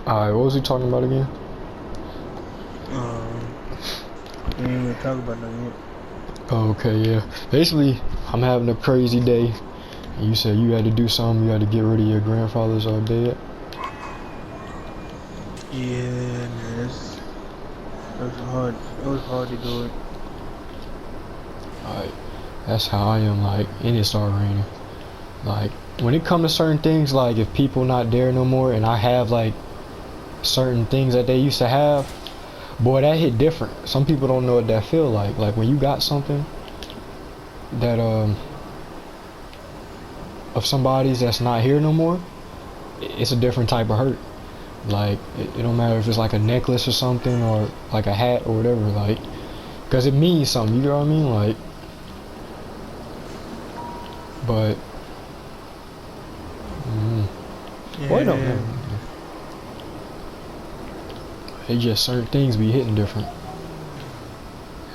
Alright, what was he talking about again? We ain't even talk about nothing yet. Oh, okay, yeah. Basically, I'm having a crazy day. And you said you had to do something. You had to get rid of your grandfather's dead. Yeah, man, it was hard. It was hard to do it. Alright, that's how I am. Like, and it started raining. Like, when it comes to certain things, like if people not there no more, and I have like certain things that they used to have, boy, that hit different. Some people don't know what that feel like. Like when you got something that of somebody's that's not here no more, it's a different type of hurt. Like it don't matter if it's like a necklace or something, or like a hat or whatever. Like, cause it means something. You know what I mean? Like, but. Yeah. Wait, no. It just certain things be hitting different.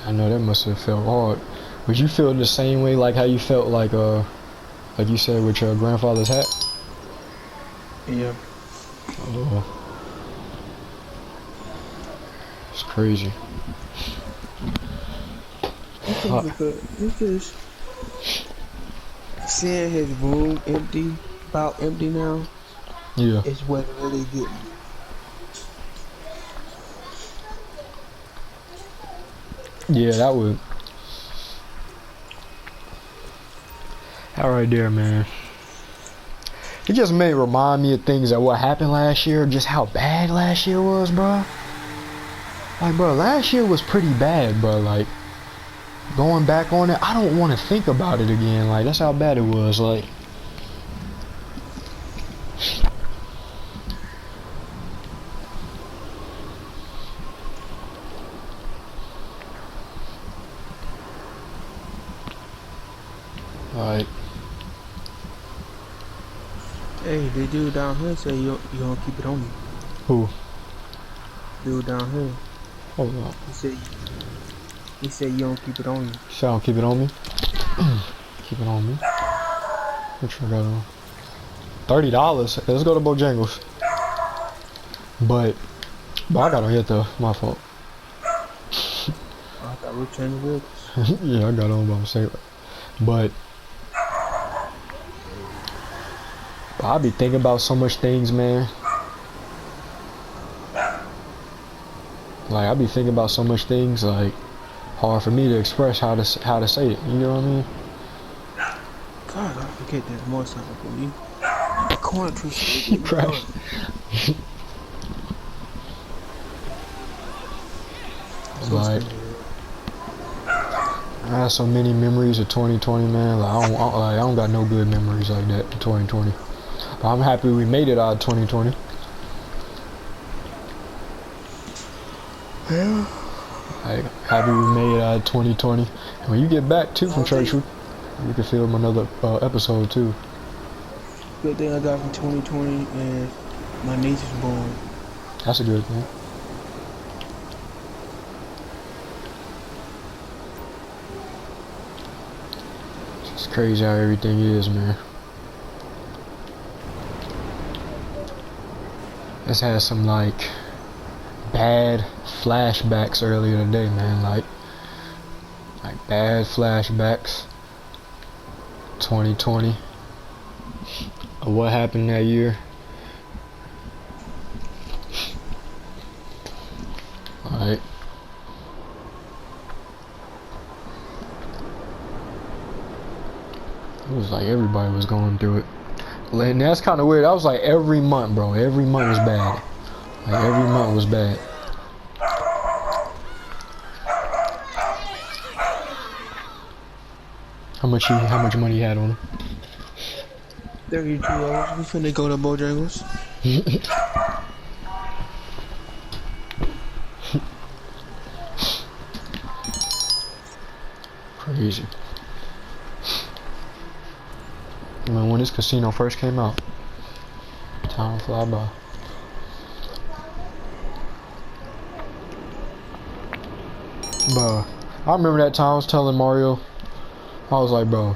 I know that must have felt hard. Would you feel the same way, like how you felt like you said with your grandfather's hat? Yeah. Oh, it's crazy. It's just seeing his room empty, about empty now, Yeah. is what really get me. Yeah, that would. That right there, man. It just may remind me of things that what happened last year, just how bad last year was, bro. Like, bro, last year was pretty bad, bro. Like, going back on it, I don't want to think about it again. Like, that's how bad it was. Like, like, Hey, the dude down here say you don't keep it on me. who? Dude down here, Hold on. he said you don't keep it on you. Shall keep it on me? Keep it on me. Which one got on? $30. Let's go to Bojangles. But I got on here though. My fault. I thought we were changing vehicles. Yeah, I got on by mistake. But I be thinking about so much things, man. Like I be thinking about so much things, like hard for me to express how to say it. You know what I mean? God, I forget there's more something for me. The corn tree shit You get me crash. so Like scared. I have so many memories of 2020, man. Like I don't got no good memories like that in 2020. But I'm happy we made it out of 2020. Yeah. Like happy we made it out of 2020. And when you get back too from church, we can film another episode too. Good thing I got from 2020 and my niece is born. That's a good thing. It's crazy how everything is, man. Just had some like bad flashbacks earlier today, man. Like bad flashbacks. 2020. Of what happened that year. Like it was like everybody was going through it. And that's kind of weird. I was like every month, bro. Every month was bad. Like every month was bad. How much money you had on him? $32. We finna go to Bojangles. Crazy. I mean, when this casino first came out, time fly by. Bro, I remember that time I was telling Mario, I was like, bro,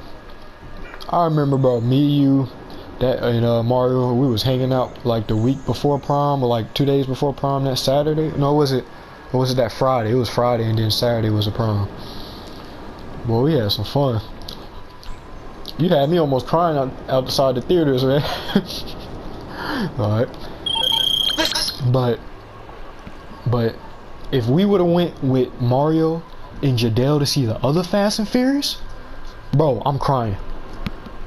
I remember, bro, me, you, That and Mario, we was hanging out like the week before prom or like 2 days before prom that Saturday. No, was it? Or was it that Friday? It was Friday and then Saturday was a prom. Boy, we had some fun. You had me almost crying outside the theaters, man. Alright. But if we would have went with Mario and Jadel to see the other Fast and Furious, bro, I'm crying.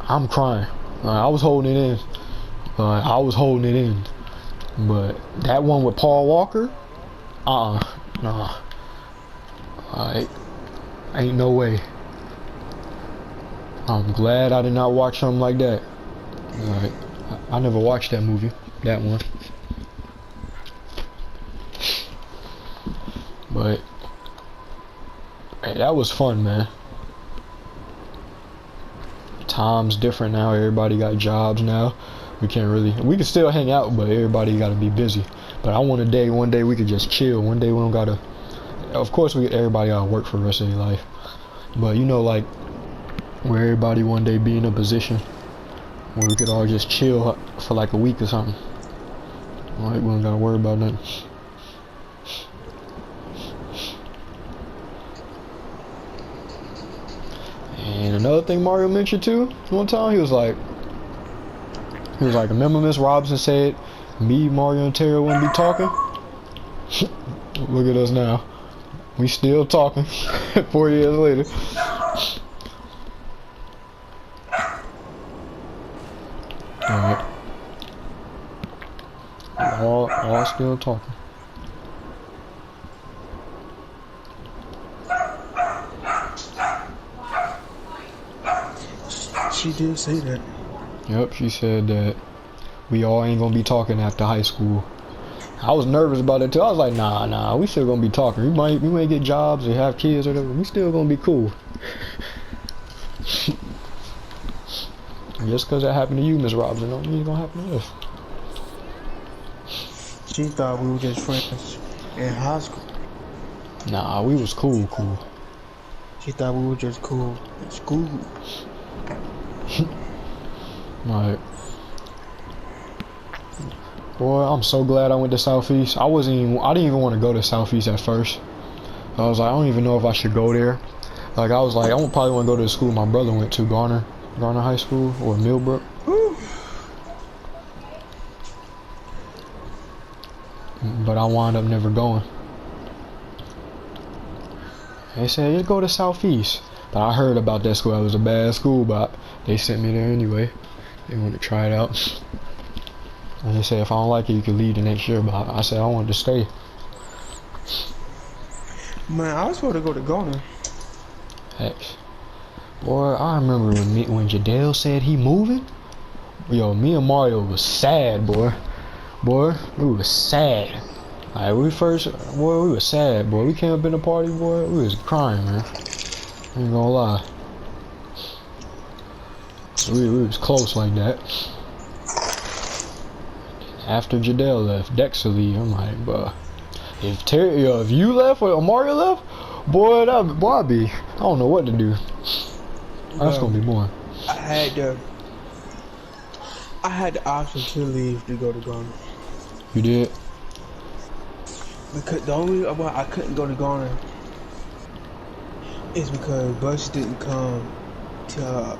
I'm crying. I was holding it in. I was holding it in. But that one with Paul Walker, nah. Alright. Ain't no way. I'm glad I did not watch something like that. Alright. I never watched that movie. That one. But hey, that was fun, man. Time's different now. Everybody got jobs now. We can still hang out, but everybody got to be busy. But I want one day we could just chill. One day we don't gotta. Of course, everybody gotta work for the rest of their life. But you know, like where everybody one day be in a position where we could all just chill for like a week or something. Alright, we don't gotta worry about nothing. And another thing Mario mentioned too, one time he was like, remember Miss Robinson said me, Mario, and Terry wouldn't be talking? Look at us now. We still talking 4 years later. Alright. All still talking. She did say that. Yep, she said that we all ain't gonna be talking after high school. I was nervous about it too. I was like, nah, we still gonna be talking. We might get jobs or have kids or whatever. We still gonna be cool. Just cause that happened to you, Miss Robinson, don't mean it's gonna happen to us. She thought we were just friends in high school. Nah, we was cool. She thought we were just cool in school. Like, boy, I'm so glad I went to Southeast. I didn't even want to go to Southeast at first. I was like, I don't even know if I should go there. Like, I was like, I probably want to go to the school my brother went to, Garner High School or Millbrook. But I wound up never going. They said, just go to Southeast. But I heard about that school. It was a bad school, but they sent me there anyway. They wanted to try it out. And they said, if I don't like it, you can leave the next year. But I said, I wanted to stay. Man, I was supposed to go to Garner. Hex. Boy, I remember when Jadel said he moving. Yo, me and Mario was sad, boy. Boy, we was sad. Like, we was sad, boy. We came up in the party, boy. We was crying, man. Ain't gonna lie. We was close like that. After Jadel left, Dexter leave, I'm like, bruh. If you left or Mario left, boy, I'd be, I don't know what to do. That's gonna be boring. I had the option to leave to go to Garner. You did? Because the only reason why I couldn't go to Garner is because buses didn't come to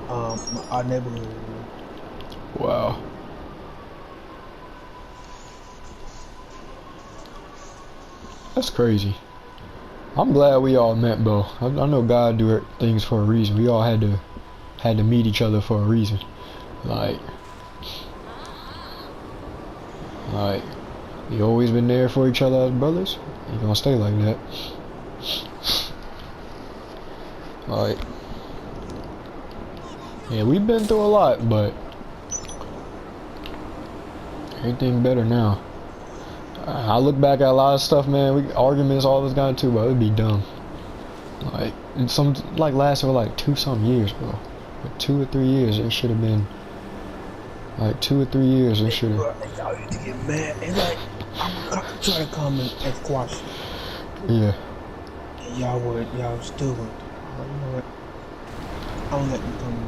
our neighborhood. Wow. That's crazy. I'm glad we all met, bro. I know God do things for a reason. We all had to meet each other for a reason. Like we always been there for each other as brothers. You gonna stay like that. Like, yeah, we've been through a lot, but everything better now. I look back at a lot of stuff, man. Arguments all this got into, but it'd be dumb. Like, lasted for like 2-some years, bro. Like 2 or 3 years. It should have been like 2 or 3 years. It should have. Y'all used to get mad. They like, I'm try to come and squash it. Yeah. And y'all still went. You know what? I don't let them come in.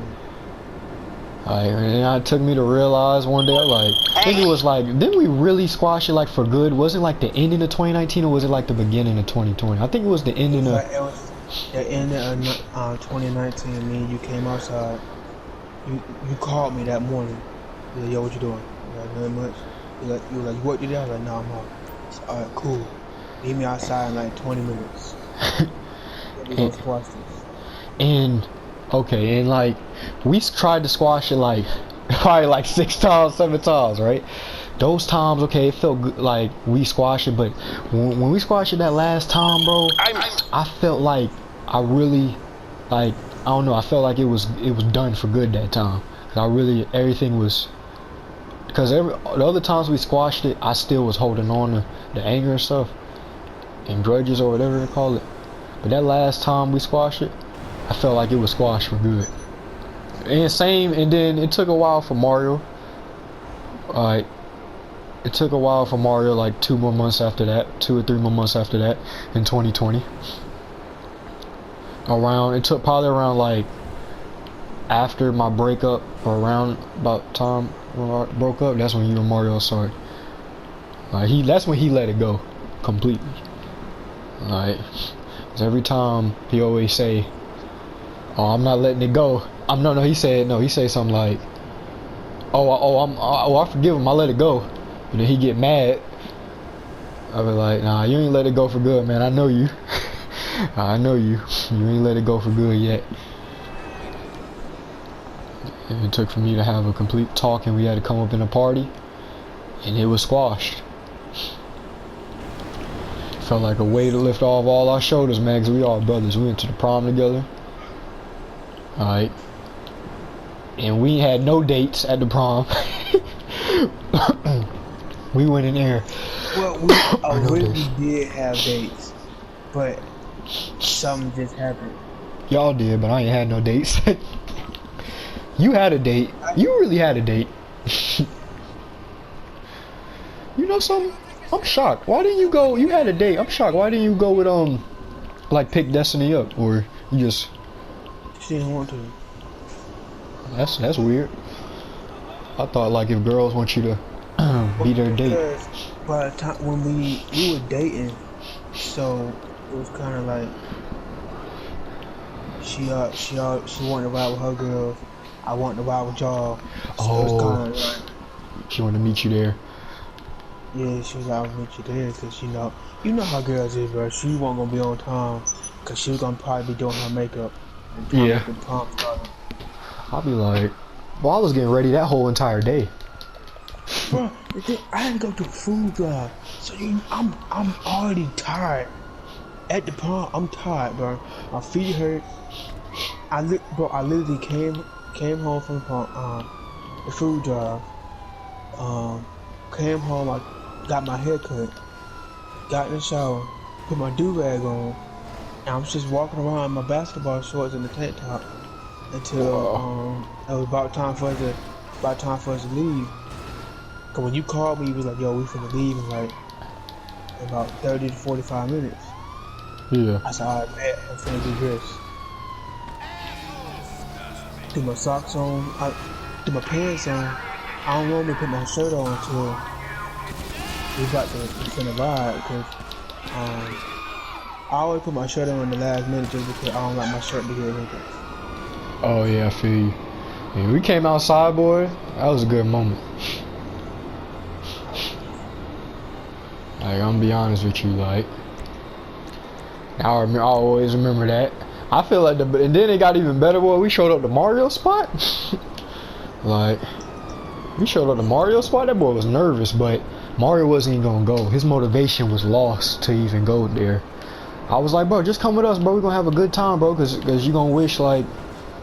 Like, and it took me to realize one day, like, I think it was like, didn't we really squash it like for good? Was it like the ending of 2019 or was it like the beginning of 2020? I think it was the ending of. It was the end of 2019. Me and you came outside. You called me that morning. You like, yo, what you doing? Like, nothing much. You were like, what you did? I was like, nah, I'm out. Alright, cool. Meet me outside in like 20 minutes. We gonna squash this. And okay, and like we tried to squash it like probably like 6 times, 7 times, right? Those times, okay, it felt good, like we squashed it, but when we squashed it that last time, bro, I felt like I really, like, I don't know, I felt like it was done for good that time. Cause I really, everything was, cause the other times we squashed it, I still was holding on to the anger and stuff, and grudges or whatever they call it. But that last time we squashed it, I felt like it was squashed for good. And then it took a while for Mario. Alright. It took a while for Mario, like 2 more months after that, 2 or 3 more months after that, in 2020. It took probably around like after my breakup, or around about time when I broke up, that's when you and Mario started. That's when he let it go completely. Like, 'cause every time he always say, "Oh, I'm not letting it go." He said something like, I forgive him, I let it go. And then he get mad. I be like, nah, you ain't let it go for good, man. I know you. I know you. You ain't let it go for good yet. And it took for me to have a complete talk, and we had to come up in a party, and it was squashed. Felt like a weight to lift off all our shoulders, man, because we all brothers. We went to the prom together. Alright. And we had no dates at the prom. We went in there. Well, we originally did have dates, but something just happened. Y'all did, but I ain't had no dates. You had a date. You really had a date. You know something? I'm shocked. Why didn't you go? You had a date. I'm shocked. Why didn't you go with like pick Destiny up, or you just? She didn't want to. That's weird. I thought like if girls want you to be their date. By the time when we were dating, so it was kind of like she wanted to ride with her girls, I wanted to ride with y'all. So it was kind of like she wanted to meet you there. Yeah, she was like, I'll meet you there, cause you know how girls is, bro. She wasn't gonna be on time, cause she was gonna probably be doing her makeup. Yeah. I'll be like, well, I was getting ready that whole entire day. Bro, I had to go to a food drive, so I'm already tired. At the prom, I'm tired, bro. My feet hurt. I literally came home from the food drive. Came home, I got my hair cut, got in the shower, put my do-rag on, and I was just walking around in my basketball shorts and the tank top until it was about time for us to leave. Cause when you called me, you was like, "Yo, we finna leave in like about 30 to 45 minutes." Yeah. I said, "Alright, bet, I'm finna get dressed." Threw my socks on, threw my pants on. I don't normally put my shirt on until we about to finna ride, cause I always put my shirt on in the last minute just because I don't like my shirt to get wrinkled. Oh yeah, I feel you. Yeah, we came outside, boy. That was a good moment. Like, I'm gonna be honest with you, like, I always remember that. I feel like and then it got even better, boy. We showed up to Mario spot. Like, we showed up to Mario spot. That boy was nervous, but Mario wasn't even gonna go. His motivation was lost to even go there. I was like, bro, just come with us, bro. We're gonna have a good time, bro, cause you gonna wish like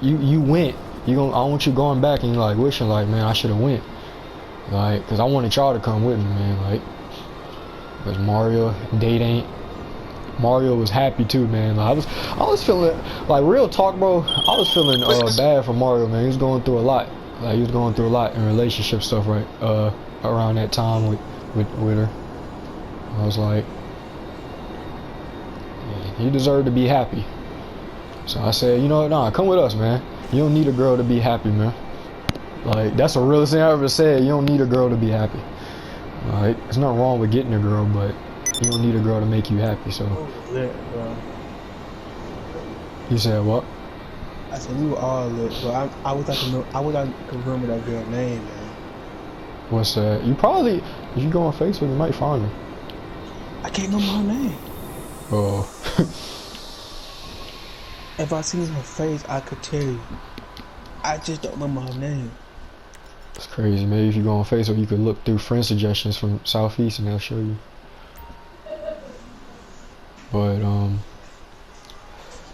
you went. I don't want you going back and like wishing like, man, I should have went. Like, cause I wanted y'all to come with me, man. Like, cause Mario was happy too, man. Like, I was feeling like, real talk, bro. I was feeling bad for Mario, man. He was going through a lot. Like, he was going through a lot in relationship stuff, right? Around that time with her. I was like, yeah, he deserved to be happy. So I said, you know what, nah, come with us, man. You don't need a girl to be happy, man. Like, that's the realest thing I ever said. You don't need a girl to be happy. Like, there's nothing wrong with getting a girl, but you don't need a girl to make you happy. So Lit, bro. you said what? I said we were all lit, but I wish I could remember that girl's name, man. What's that? You probably, if you go on Facebook, you might find her. I can't remember her name. Oh. If I seen her face, I could tell you. I just don't remember her name. It's crazy. Maybe if you go on Facebook, you could look through friend suggestions from Southeast and they'll show you. But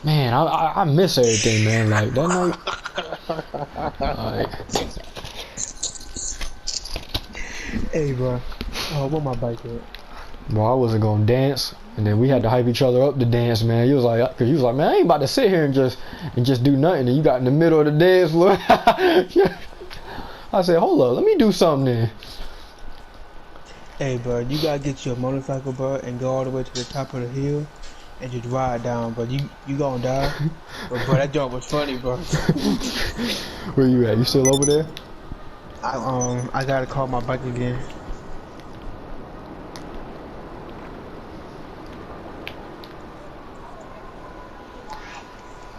man, I miss everything, man. Like that night, like, Hey, bro. Oh, where my bike at? bro, I wasn't gonna dance, and then we had to hype each other up to dance, man. He was like, cause he was like, man, I ain't about to sit here and just do nothing. And you got in the middle of the dance floor. I said, hold up, let me do something then. Hey, bro, you gotta get your motorcycle, bro, and go all the way to the top of the hill and just ride down, bro. You gonna die. But, bro, that joke was funny, bro. Where you at? You still over there? I gotta call my bike again.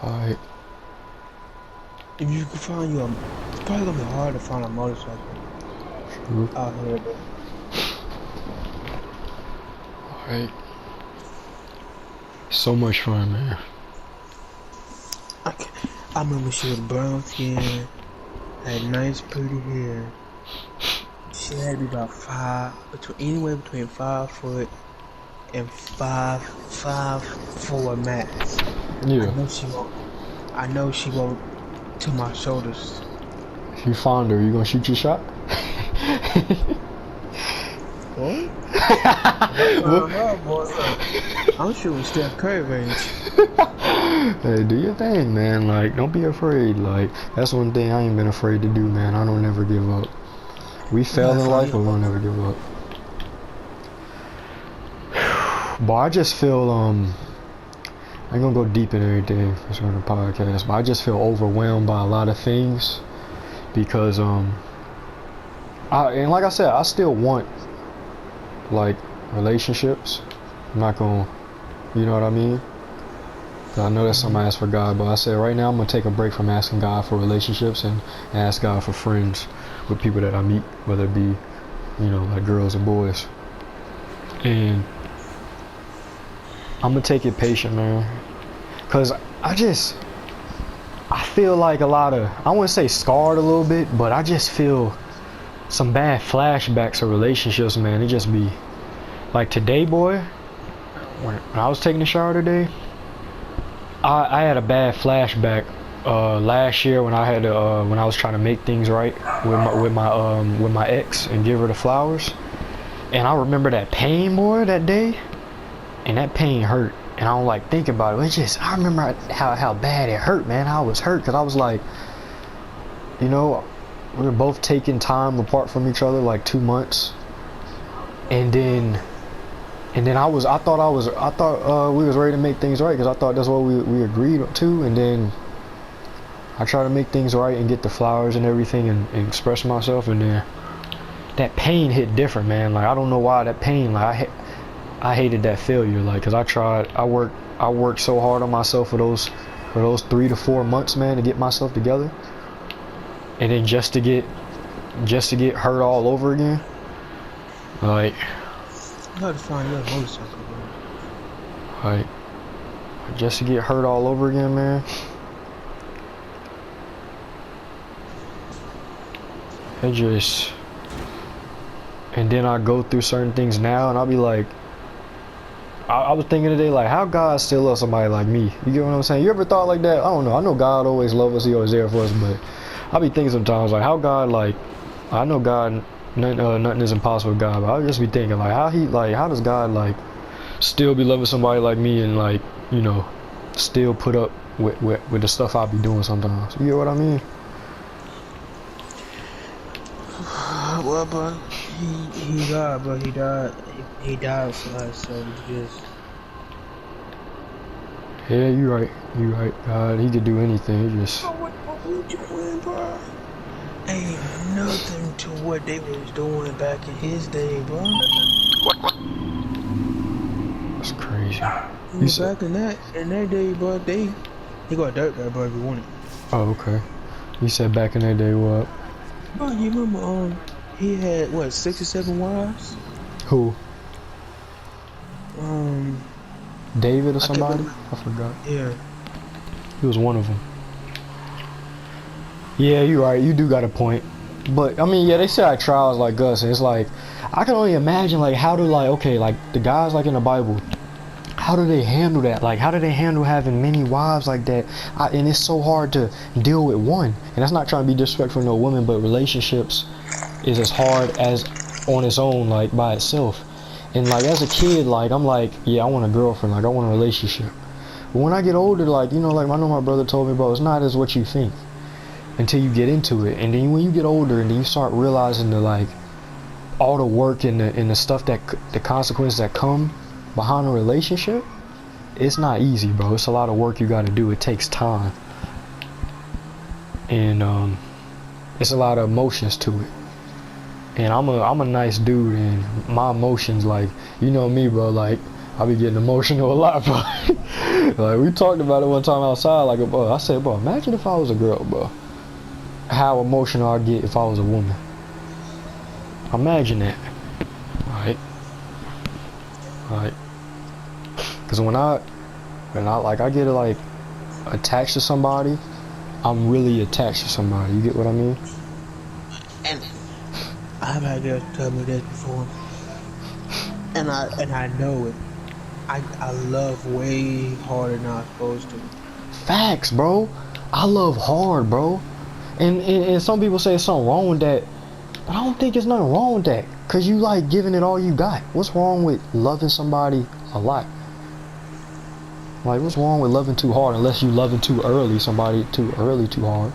Alright. If you can find you it's probably gonna be hard to find a motorcycle out here, bro. Alright. So much fun, man. I remember she was brown skin, had nice pretty hair. She had to be about anywhere between 5 foot and 5'4" max. Yeah. I know she won't to my shoulders. If you find her, you gonna shoot your shot? What? I'm shooting Steph Curry range. Hey, do your thing, man. Like, don't be afraid. Like, that's one thing I ain't been afraid to do, man. I don't never give up. We fail in life, but we don't never give up. But I just feel, I ain't gonna go deep in everything for the podcast, but I just feel overwhelmed by a lot of things because, and like I said, I still want, like, relationships. I'm not gonna, you know what I mean? I know that's something I ask for God, but I said right now I'm gonna take a break from asking God for relationships and ask God for friends with people that I meet, whether it be, you know, like girls and boys. And I'm gonna take it patient, man, cause I feel like a lot of, I wouldn't say scarred a little bit, but I just feel some bad flashbacks of relationships, man. It just be like today, boy, when I was taking a shower today, I had a bad flashback last year when I had to, when I was trying to make things right with my ex and give her the flowers, and I remember that pain, boy, that day, and that pain hurt, and I don't like think about it. It's just, I remember how bad it hurt, man. I was hurt because I was like, you know, we were both taking time apart from each other, like 2 months, and then I thought we was ready to make things right because I thought that's what we agreed to, and then I tried to make things right and get the flowers and everything and express myself, and then that pain hit different, man. Like, I don't know why that pain, like I hated that failure, like, cause I worked so hard on myself for those 3 to 4 months, man, to get myself together, and then just to get hurt all over again, like. You gotta find your motorcycle, bro. Like, just to get hurt all over again, man. It just, and then I go through certain things now, and I'll be like, I was thinking today, like, how God still loves somebody like me? You get what I'm saying? You ever thought like that? I don't know. I know God always loves us. He always there for us, but I'll be thinking sometimes, like, how God, like, I know God. Nothing is impossible with God, but I'll just be thinking, like, how does God, like, still be loving somebody like me and, like, you know, still put up with the stuff I be doing sometimes. You get what I mean? Well, bro, he died, bro. He died for us, so just. Yeah, you right. God, he could do anything. He just. What you doing, bro? ain't nothing to what they was doing back in his day, bro. That's crazy. You Well, said, back in that day, bro, he got a dirt bag, bro, if you want it. oh, okay. You said back in that day, what? Bro, you remember, he had, what, 6 or 7 wives? Who? Um, David or I can't somebody? remember. I forgot. Yeah. He was one of them. Yeah, you're right. You do got a point. But I mean, yeah, they say like trials like us, and it's like I can only imagine like how do like okay like the guys like in the Bible, how do they handle that? Like how do they handle having many wives like that? And it's so hard to deal with one. And that's not trying to be disrespectful to no woman, but relationships is as hard as on its own, like by itself. And like as a kid, like I'm like, yeah, I want a girlfriend, like I want a relationship. But when I get older, like you know, like I know my brother told me, bro, it's not as what you think until you get into it. And then when you get older and then you start realizing the like all the work and the stuff that the consequences that come behind a relationship, it's not easy, bro. It's a lot of work you got to do. It takes time, and it's a lot of emotions to it. And I'm a nice dude, and my emotions, like you know me, bro, like I be getting emotional a lot, bro. Like we talked about it one time outside, like bro, I said, bro, imagine if I was a girl, bro, how emotional I'd get if I was a woman. Imagine that, right? Right. Because when I like I get like attached to somebody, I'm really attached to somebody. You get what I mean? And I've had girls tell me this before, and I know it. I love way harder than I'm supposed to. Facts, bro. I love hard, bro. And some people say something wrong with that, but I don't think there's nothing wrong with that. Cause you like giving it all you got. What's wrong with loving somebody a lot? Like what's wrong with loving too hard unless you loving too early, somebody too early, too hard.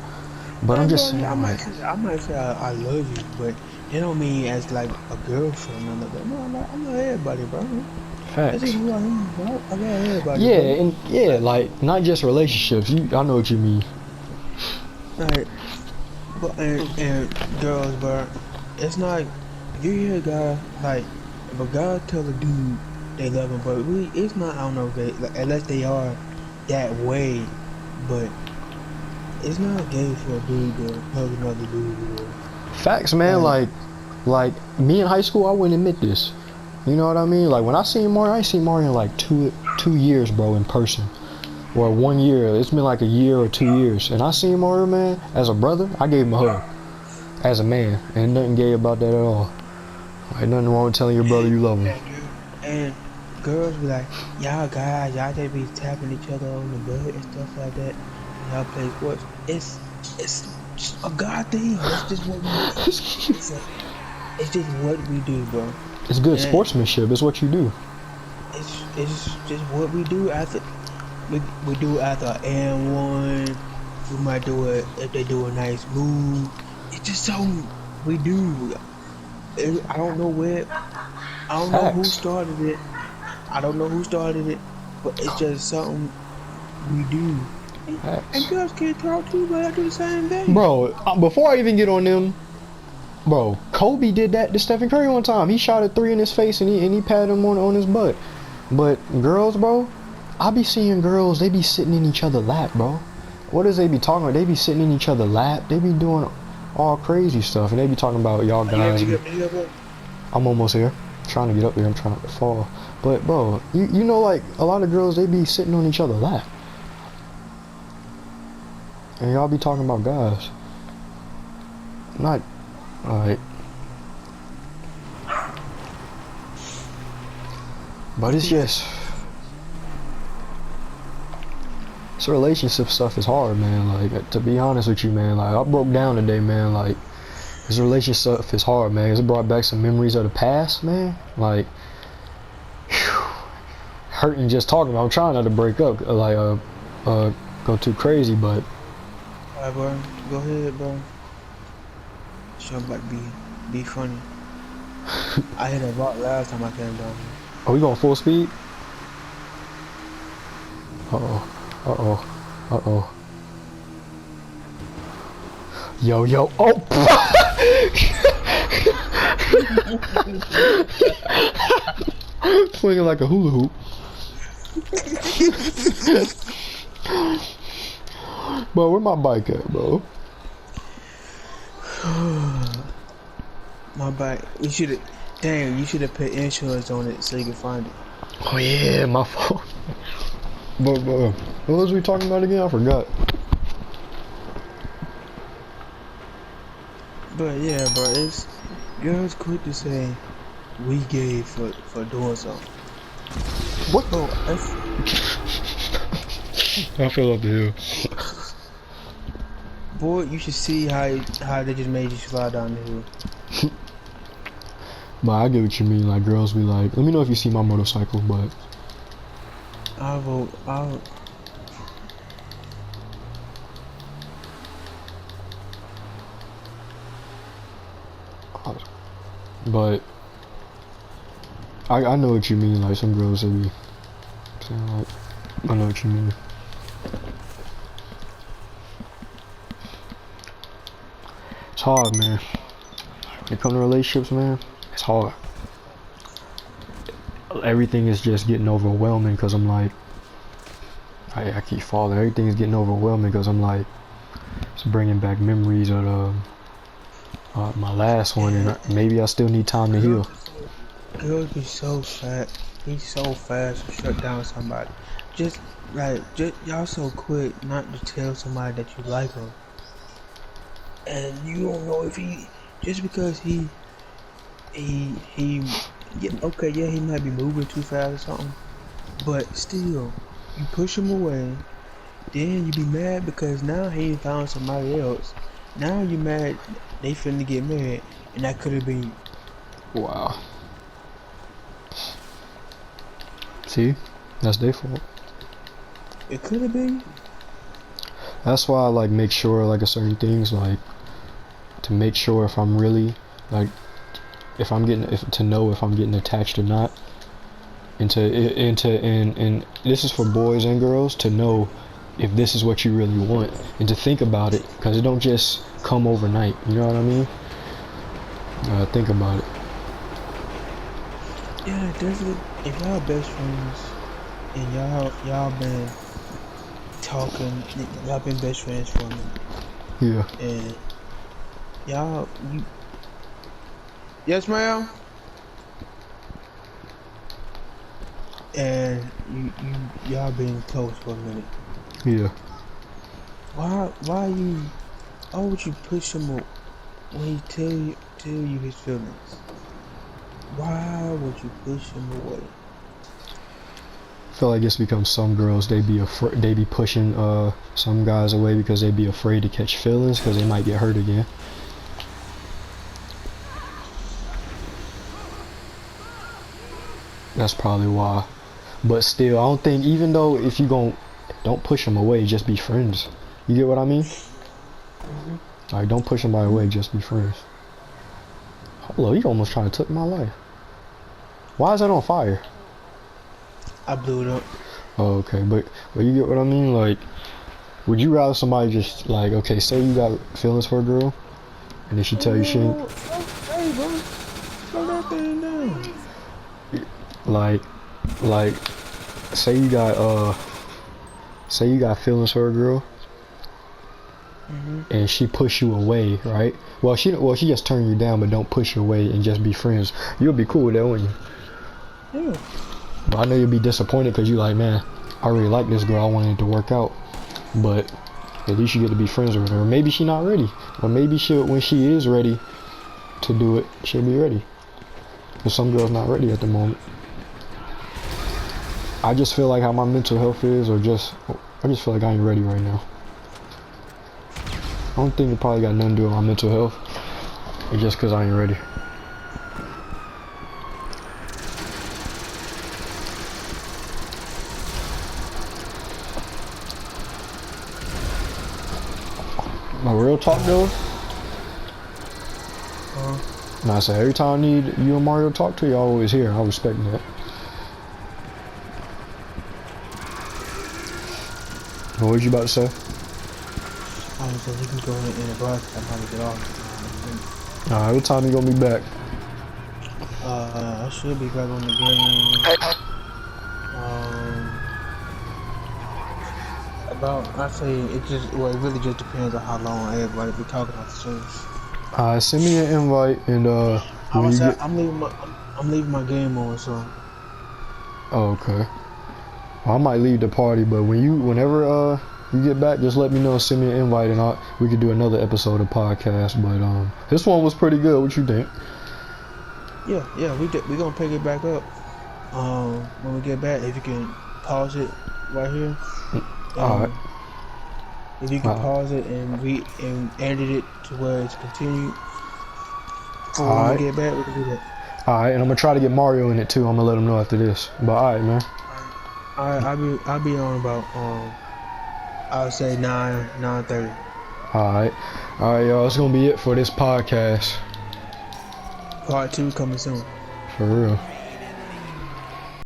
But I'm Like, just bro, yeah, saying like I might say I love you, but it don't mean as like a girlfriend or nothing. No, I love everybody, bro. That's just facts. who I am, bro. I love everybody, Yeah, bro. and yeah, like not just relationships. I know what you mean. Like, but and girls, bro, it's not you hear a guy like if a guy tell a dude they love him, but really it's not. I don't know, gay, like, unless they are that way, but it's not gay for a dude to hug another dude or Facts, man. like. Like me in high school, I wouldn't admit this. You know what I mean? Like when I seen Mario, I ain't seen Mario in like two years, bro, in person. Or 1 year. It's been like a year or 2 years. And I seen Mario, man, as a brother, I gave him a hug. As a man. And nothing gay about that at all. Like nothing wrong with telling your brother you love him. And girls be like, y'all guys, y'all just be tapping each other on the butt and stuff like that. When y'all play sports. It's just a God thing. That's just what we it's just what we do, bro. It's good And sportsmanship. It's what you do. it's just what we do after we do after and one. We might do it if they do a nice move. It's just something we do. I don't know where. I don't know who Facts. started it. I don't know who started it, but it's just something we do. And Facts. girls can't talk to, but I do the same thing. Bro, before I even get on them, bro, Kobe did that to Stephen Curry one time. He shot a three in his face and he patted him on his butt. But girls, bro, I be seeing girls, they be sitting in each other's lap, bro. What does they be talking about? They be sitting in each other's lap. They be doing all crazy stuff. And they be talking about y'all guys. I'm almost here. Trying to get up there. I'm trying to fall. But, bro, you know, like, a lot of girls, they be sitting on each other's lap. And y'all be talking about guys. Not, alright. But it's just... This relationship stuff is hard, man. Like, to be honest with you, man, like, I broke down today, man. Like, this relationship stuff is hard, man. It's brought back some memories of the past, man. Like, whew, hurting just talking about. I'm trying not to break up, like, go too crazy, but. Alright, bro. Go ahead, bro. Show like be funny. I hit a rock last time I came down here. Are we going full speed? Uh-oh. Uh-oh. Uh-oh. Yo. Oh. Swinging like a hula hoop. Bro, where my bike at, bro? My bike. You should have. Dang, you should have put insurance on it so you can find it. Oh yeah, my fault. But what was we talking about again? I forgot. But yeah, bro, it's girls quick to say we gay for doing something. What? Bro, I fell off the hill. boy, you should see how they just made you slide down the hill. But I get what you mean. Like girls be like, let me know if you see my motorcycle. But I'll But I know what you mean. Like some girls they be saying like, I know what you mean. It's hard, man. When it comes to relationships, man, it's hard. Everything is just getting overwhelming because I'm like, I keep falling. Everything is getting overwhelming because I'm like, it's bringing back memories of my last one, and maybe I still need time to heal. Girls be so fat. He's so fast to shut down somebody. Just y'all so quick not to tell somebody that you like him, and you don't know if he just because he yeah, okay, yeah, he might be moving too fast or something, but still, you push him away. Then you be mad because now he found somebody else. Now you mad they finna get married, and that could have been. Wow. See, that's their fault. It could have been. That's why I like make sure like of certain things, like to make sure if I'm really like to know if I'm getting attached or not, and this is for boys and girls to know if this is what you really want and to think about it, because it don't just come overnight. You know what I mean? Think about it. Yeah, definitely. If y'all best friends and y'all been talking, y'all been best friends for a minute, Yeah. and you. Yes, ma'am. And y'all been close for a minute. Yeah. Why would you push him when he tell you his feelings? Why would you push him away? I feel like it's because some girls they be pushing some guys away because they be afraid to catch feelings because they might get hurt again. That's probably why. But still, I don't think, even though if you don't push them away, just be friends. You get what I mean? Like, don't push somebody away, just be friends. Hello, you almost trying to took my life. Why is that on fire? I blew it up. Oh, okay, but you get what I mean? Like, would you rather somebody just, like, okay, say you got feelings for a girl, and then she tell you she ain't... Hey, bro. Slow that thing down. Like, say you got feelings for a girl, and she push you away, right? Well, she just turn you down, but don't push you away and just be friends. You'll be cool with that, wouldn't you? Yeah. But I know you'll be disappointed because you like, man, I really like this girl. I wanted it to work out, but at least you get to be friends with her. Or maybe she's not ready, or maybe when she is ready to do it, she'll be ready. But some girls not ready at the moment. I just feel like how my mental health is, I just feel like I ain't ready right now. I don't think it probably got nothing to do with my mental health. It's just because I ain't ready. My real talk though. Nah, I say every time I need you and Mario to talk to you, always here. I respect that. What was you about to say? I Tommy said he can go in the bus. I'm about to get off. Alright, what time you gonna be back? I should be back on the game. I say it really just depends on how long everybody be talking about the service. Alright, send me an invite and when you get. I'm leaving my game on, so. Oh, okay. Well, I might leave the party, but whenever you get back, just let me know. Send me an invite, and we could do another episode of podcast. But this one was pretty good. What you think? Yeah, we gonna pick it back up. When we get back, if you can pause it right here. All right. If you can pause it and edit it to where it's continued. When we get back, we can do that. Alright, and I'm gonna try to get Mario in it too. I'm gonna let him know after this. But alright, man. I'll be on about I would say 9:30. Alright, y'all. That's gonna be it for this podcast. Part 2 coming soon. For real.